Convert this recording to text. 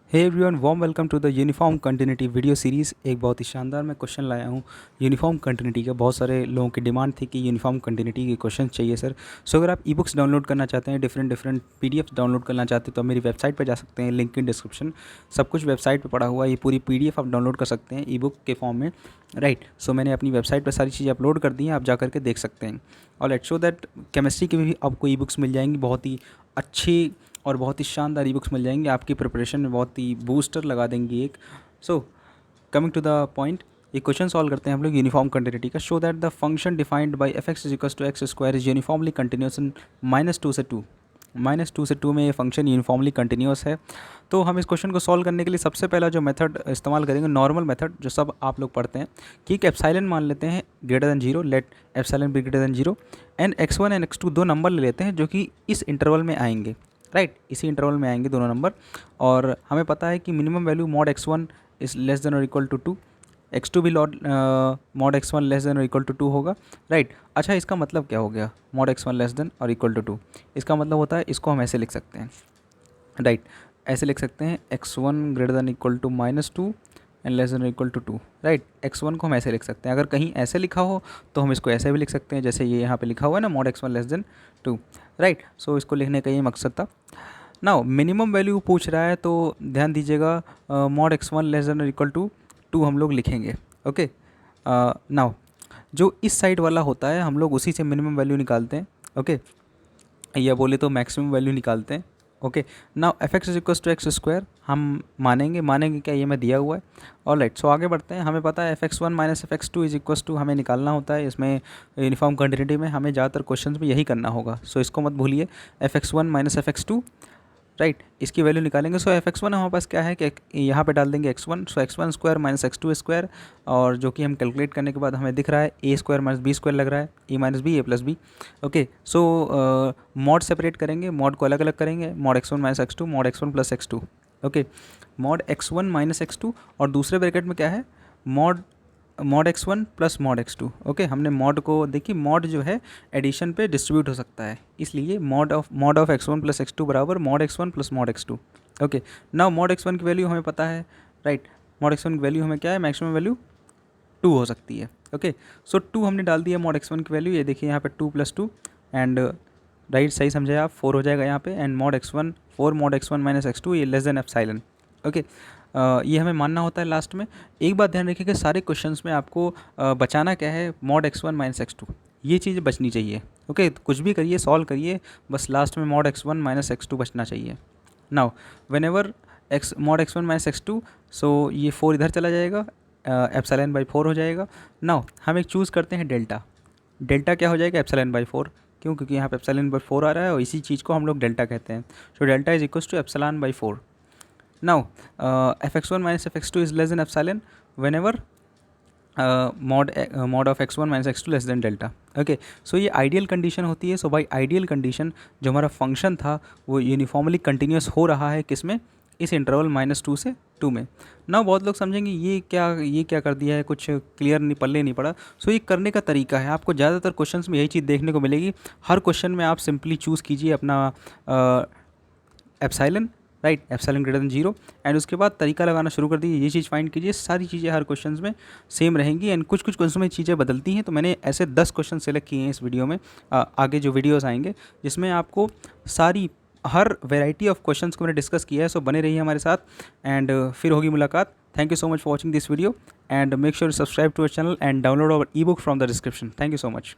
Hey everyone warm welcome to the uniform continuity video series. एक बहुत ही शानदार मैं क्वेश्चन लाया हूँ यूनिफॉर्म कंटिन्यूटी का। बहुत सारे लोगों की डिमांड थी कि यूनिफॉर्म कंटिन्यूटी के क्वेश्चन चाहिए सर। सो अगर आप ई बुक्स डाउनलोड करना चाहते हैं, डिफरेंट पीडीएफ्स डाउनलोड करना चाहते हैं, तो आप मेरी वेबसाइट पर जा सकते हैं। लिंक इन डिस्क्रिप्शन, सब कुछ वेबसाइट पर पड़ा हुआ है। ये पूरी पीडीएफ आप डाउनलोड कर सकते हैं ई बुक के फॉर्म में, राइट। सो मैंने अपनी वेबसाइट पर सारी चीज़ें अपलोड कर दी हैं, आप जा करके देख सकते हैं। और लेट्स शो दैट केमिस्ट्री की भी आपको ई बुक्स मिल जाएंगी, बहुत ही अच्छी और बहुत ही शानदार ई बुक्स मिल जाएंगी, आपकी प्रिपरेशन में बहुत ही बूस्टर लगा देंगी एक। So coming to the point, ये क्वेश्चन सॉल्व करते हैं हम लोग यूनिफॉर्म कंटिन्यूटी का। Show that the function defined by f x is equals to x square is uniformly continuous in -2 से 2। -2 से 2 में ये फंक्शन यूनिफॉर्मली कंटिन्यूस है। तो हम इस क्वेश्चन को सॉल्व करने के लिए सबसे पहला जो मेथड इस्तेमाल करेंगे, नॉर्मल मेथड, जो सब आप लोग पढ़ते हैं कि एक एप्सिलॉन मान लेते हैं greater than 0, let epsilon be greater than 0, and x1 and x2 दो नंबर ले लेते हैं जो कि इस इंटरवल में आएंगे, राइट। इसी इंटरवल में आएंगे दोनों नंबर। और हमें पता है कि minimum value mod x1 is less than और इक्वल टू 2, x2 भी मॉड x1 लेस देन और इक्वल टू 2 होगा, राइट। अच्छा, इसका मतलब क्या हो गया? मॉड x1 लेस देन और इक्वल टू 2, इसका मतलब होता है, इसको हम ऐसे लिख सकते हैं, राइट। ऐसे लिख सकते हैं x1 greater than equal to -2 and less than equal to 2, right. x1 को हम ऐसे लिख सकते हैं। अगर कहीं ऐसे लिखा हो तो हम इसको ऐसे भी लिख सकते हैं, जैसे ये यहाँ पे लिखा हुआ है ना, mod x1 less than 2, right. So इसको लिखने का ये मकसद था। नाउ मिनिमम वैल्यू पूछ रहा है तो ध्यान दीजिएगा, mod x1 less than equal to 2 हम लोग लिखेंगे, ओके। नाउ जो इस साइड वाला होता है हम लोग उसी से मिनिमम वैल्यू निकालते हैं, ओके, या बोले तो मैक्सिमम वैल्यू निकालते हैं, okay. Now f x is equals to x square हम मानेंगे क्या, ये मैं दिया हुआ है। और राइट, सो आगे बढ़ते हैं। हमें पता है f x one minus f x two is equals to हमें निकालना होता है। इसमें यूनिफॉर्म कंटिन्यूटी में हमें ज़्यादातर क्वेश्चंस में यही करना होगा, सो इसको मत भूलिए। F x one minus f x two, right, इसकी वैल्यू निकालेंगे। सो एफ एक्स वन हमारे पास क्या है कि यहाँ पे डाल देंगे x1, सो x1 square minus x2 square, और जो कि हम कैलकुलेट करने के बाद हमें दिख रहा है a square minus b square लग रहा है, a minus b, a plus b, okay. So mod separate करेंगे, मॉड को अलग अलग करेंगे, mod x1 minus x2, mod x1 plus x2, okay. Mod x1 minus x2, और दूसरे ब्रैकेट में क्या है, mod x1 plus mod x2, okay. हमने मॉड को देखिए, मॉड जो है एडिशन पे डिस्ट्रीब्यूट हो सकता है, इसलिए mod of x1 plus x2 बराबर mod x1 plus mod x2, okay. Now mod x1 की वैल्यू हमें पता है, राइट। मॉड x1 की वैल्यू हमें क्या है, मैक्सिमम वैल्यू 2 हो सकती है, ओके। सो 2 हमने डाल दिया मॉड x1 की वैल्यू, ये देखिए यहाँ पे 2 प्लस 2 एंड राइट, सही समझे आप, 4 हो जाएगा यहाँ पे, and mod x1 4 mod x1 minus x2, ये लेस देन एप्सिलॉन, ओके। ये हमें मानना होता है लास्ट में। एक बात ध्यान रखिए कि सारे क्वेश्चंस में आपको बचाना क्या है, मॉड x1 माइनस x2, ये चीज़ बचनी चाहिए, ओके। तो कुछ भी करिए, सॉल्व करिए, बस लास्ट में मॉड x1 माइनस x2 बचना चाहिए। Now when ever mod x1 minus x2, सो ये 4 इधर चला जाएगा, एप्सिलॉन बाई 4 हो जाएगा। नाउ हम एक चूज़ करते हैं डेल्टा। डेल्टा क्या हो जाएगा, एप्सिलॉन बाई 4, क्यों? क्योंकि यहाँ पे एप्सिलॉन बाई 4 आ रहा है और इसी चीज़ को हम लोग डेल्टा कहते हैं। So delta is equals to epsilon by 4। Now fx1 minus fx2 is less than epsilon whenever mod of x1 minus x2 less than delta, okay. So ये आइडियल कंडीशन होती है। सो बाई आइडियल कंडीशन जो हमारा function था वो uniformly continuous हो रहा है, किसमें, इस इंटरवल -2 से 2 में। ना बहुत लोग समझेंगे ये क्या कर दिया है, कुछ क्लियर नहीं, पल्ले नहीं पड़ा। सो ये करने का तरीका है, आपको ज़्यादातर क्वेश्चंस में यही चीज़ देखने को मिलेगी। हर क्वेश्चन में आप सिंपली चूज़ कीजिए अपना epsilon, right, epsilon greater than 0, and उसके बाद तरीका लगाना शुरू कर दीजिए, ये चीज़ फाइंड कीजिए। सारी चीज़ें हर क्वेश्चंस में सेम रहेंगी, एंड कुछ क्वेश्चन में चीज़ें बदलती हैं। तो मैंने ऐसे 10 क्वेश्चन सेलेक्ट किए हैं इस वीडियो में, आगे जो वीडियोस आएंगे जिसमें आपको सारी हर वेराइटी ऑफ क्वेश्चंस को मैंने डिस्कस किया है। सो बने रहिए हमारे साथ, एंड फिर होगी मुलाकात। Thank you so much for watching this video, and make sure subscribe to our channel and download our ebook from the description. Thank you so much.